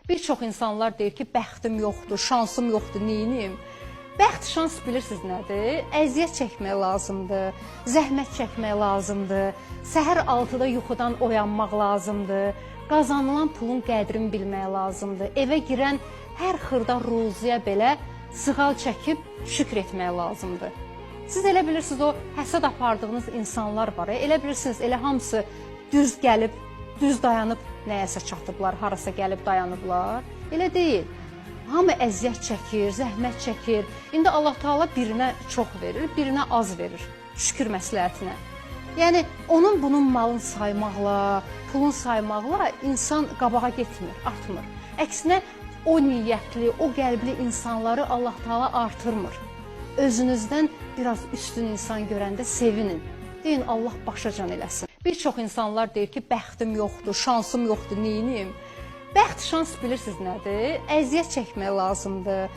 Bir çox insanlar deyir ki, bəxtim yoxdur, şansım yoxdur, neyinim? Bəxt, şans bilirsiniz nədir? Əziyyət çəkmək lazımdır, zəhmət çəkmək lazımdır, səhər 6-da yuxudan oyanmaq lazımdır, qazanılan pulun qədrini bilmək lazımdır, evə girən hər xırda ruziyə belə sığal çəkib şükr etmək lazımdır. Siz elə bilirsiniz, o həsəd apardığınız insanlar var, elə bilirsiniz, elə hamısı düz gəlib, düz dayanıb nəyəsə çatıblar, harasa gəlib dayanıblar. Elə deyil. Hamı əziyyət çəkir, zəhmət çəkir. İndi Allah Taala birinə çox verir, birinə az verir. Şükür məsləhətinə. Yəni, onun bunun malını saymaqla, pulun saymaqla insan qabağa getmir, artmır. Əksinə, o niyyətli, o qəlbli insanları Allah Taala artırmır. Özünüzdən biraz üstün insan görəndə sevinin. Deyin, Allah başacan eləsin. Bir çox insanlar deyir ki, bəxtim yoxdur, şansım yoxdur, neyinim? Bəxt, şans bilirsiniz nədir? Əziyyət çəkmək lazımdır.